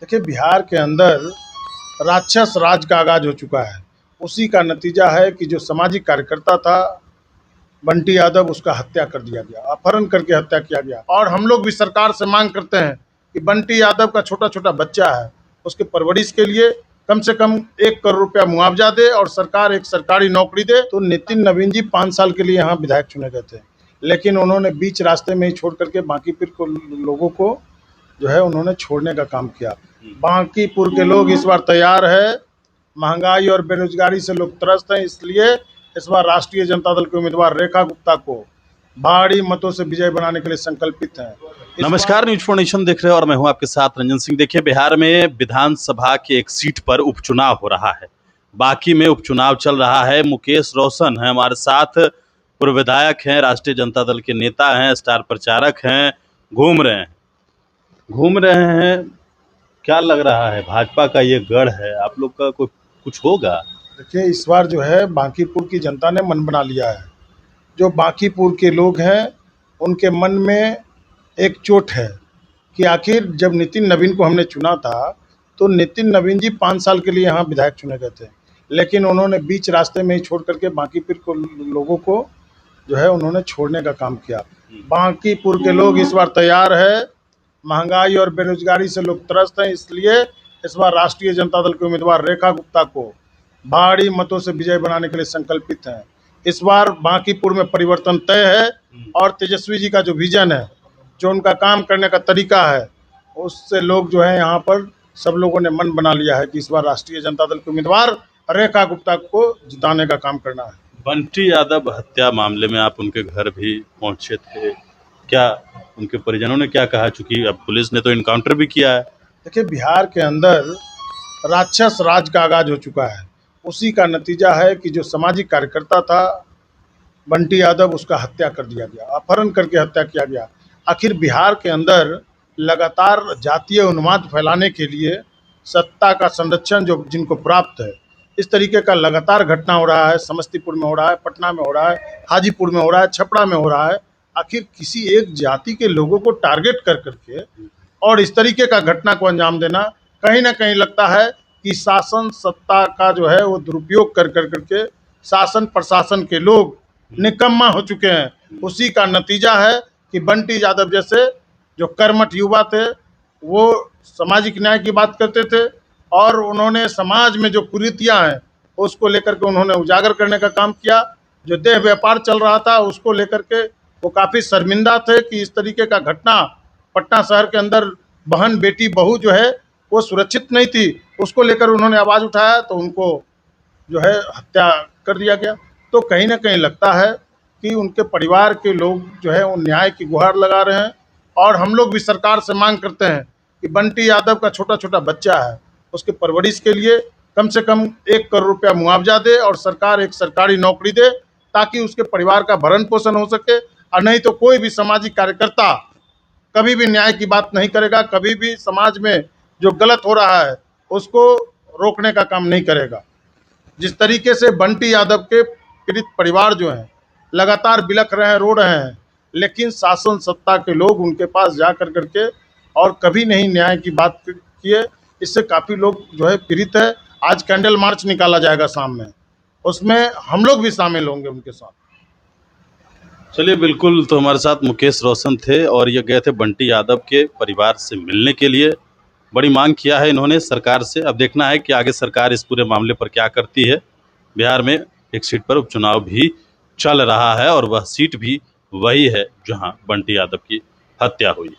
देखिए, बिहार के अंदर राक्षस राज का आगाज हो चुका है। उसी का नतीजा है कि जो सामाजिक कार्यकर्ता था बंटी यादव, उसका हत्या कर दिया गया, अपहरण करके हत्या किया गया। और हम लोग भी सरकार से मांग करते हैं कि बंटी यादव का छोटा छोटा बच्चा है, उसके परवरिश के लिए कम से कम 1 करोड़ रुपया मुआवजा दे और सरकार एक सरकारी नौकरी दे। तो नितिन नवीन जी 5 साल के लिए यहाँ विधायक चुने गए थे, लेकिन उन्होंने बीच रास्ते में ही छोड़ करके बांकीपुर को लोगों को जो है उन्होंने छोड़ने का काम किया। बांकीपुर के लोग इस बार तैयार है, महंगाई और बेरोजगारी से लोग त्रस्त हैं, इसलिए इस बार राष्ट्रीय जनता दल के उम्मीदवार रेखा गुप्ता को भारी मतों से विजय बनाने के लिए संकल्पित हैं। नमस्कार, न्यूज फॉर नेशन देख रहे हैं और मैं हूं आपके साथ रंजन सिंह। देखिए, बिहार में विधानसभा के एक सीट पर उपचुनाव हो रहा है, बाकी में उपचुनाव चल रहा है। मुकेश रोशन है हमारे साथ, पूर्व विधायक हैं, राष्ट्रीय जनता दल के नेता हैं, स्टार प्रचारक हैं, घूम रहे हैं। क्या लग रहा है, भाजपा का ये गढ़ है, आप लोग का कोई कुछ होगा? देखिए, इस बार जो है बांकीपुर की जनता ने मन बना लिया है। जो बांकीपुर के लोग हैं उनके मन में एक चोट है कि आखिर जब नितिन नवीन को हमने चुना था तो नितिन नवीन जी 5 साल के लिए यहाँ विधायक चुने गए थे, लेकिन उन्होंने बीच रास्ते में ही छोड़ करके बांकीपुर को लोगों को जो है उन्होंने छोड़ने का काम किया। बांकीपुर के लोग इस बार तैयार है, महंगाई और बेरोजगारी से लोग त्रस्त हैं, इसलिए इस बार राष्ट्रीय जनता दल के उम्मीदवार रेखा गुप्ता को भारी मतों से विजय बनाने के लिए संकल्पित हैं। इस बार बांकीपुर में परिवर्तन तय है और तेजस्वी जी का जो विजन है, जो उनका काम करने का तरीका है, उससे लोग जो है यहाँ पर सब लोगों ने मन बना लिया है कि इस बार राष्ट्रीय जनता दल के उम्मीदवार रेखा गुप्ता को जिताने का काम करना है। बंटी यादव हत्या मामले में आप उनके घर भी पहुंचे थे, क्या उनके परिजनों ने क्या कहा? चूंकि अब पुलिस ने तो इनकाउंटर भी किया है। देखिए, बिहार के अंदर राक्षस राज का आगाज हो चुका है। उसी का नतीजा है कि जो सामाजिक कार्यकर्ता था बंटी यादव, उसका हत्या कर दिया गया, अपहरण करके हत्या किया गया। आखिर बिहार के अंदर लगातार जातीय उन्माद फैलाने के लिए सत्ता का संरक्षण जो जिनको प्राप्त है, इस तरीके का लगातार घटना हो रहा है। समस्तीपुर में हो रहा है, पटना में हो रहा है, हाजीपुर में हो रहा है, छपरा में हो रहा है। आखिर किसी एक जाति के लोगों को टारगेट कर करके और इस तरीके का घटना को अंजाम देना, कहीं ना कहीं लगता है कि शासन सत्ता का जो है वो दुरुपयोग कर करके शासन प्रशासन के लोग निकम्मा हो चुके हैं। उसी का नतीजा है कि बंटी यादव जैसे जो कर्मठ युवा थे, वो सामाजिक न्याय की बात करते थे और उन्होंने समाज में जो कुरीतियां हैं उसको लेकर के उन्होंने उजागर करने का काम किया। जो देह व्यापार चल रहा था उसको लेकर के वो काफ़ी शर्मिंदा थे कि इस तरीके का घटना पटना शहर के अंदर बहन बेटी बहू जो है वो सुरक्षित नहीं थी, उसको लेकर उन्होंने आवाज़ उठाया तो उनको जो है हत्या कर दिया गया। तो कहीं ना कहीं लगता है कि उनके परिवार के लोग जो है वो न्याय की गुहार लगा रहे हैं। और हम लोग भी सरकार से मांग करते हैं कि बंटी यादव का छोटा छोटा बच्चा है, उसके परवरिश के लिए कम से कम 1 करोड़ रुपया मुआवजा दे और सरकार एक सरकारी नौकरी दे, ताकि उसके परिवार का भरण पोषण हो सके। और नहीं तो कोई भी सामाजिक कार्यकर्ता कभी भी न्याय की बात नहीं करेगा, कभी भी समाज में जो गलत हो रहा है उसको रोकने का काम नहीं करेगा। जिस तरीके से बंटी यादव के पीड़ित परिवार जो हैं लगातार बिलख रहे हैं, रो रहे हैं, लेकिन शासन सत्ता के लोग उनके पास जा कर करके और कभी नहीं न्याय की बात किए। इससे काफ़ी लोग जो है पीड़ित है। आज कैंडल मार्च निकाला जाएगा शाम में, उसमें हम लोग भी शामिल होंगे उनके साथ। चलिए, बिल्कुल। तो हमारे साथ मुकेश रोशन थे और ये गए थे बंटी यादव के परिवार से मिलने के लिए। बड़ी मांग किया है इन्होंने सरकार से। अब देखना है कि आगे सरकार इस पूरे मामले पर क्या करती है। बिहार में एक सीट पर उपचुनाव भी चल रहा है और वह सीट भी वही है जहां बंटी यादव की हत्या हुई।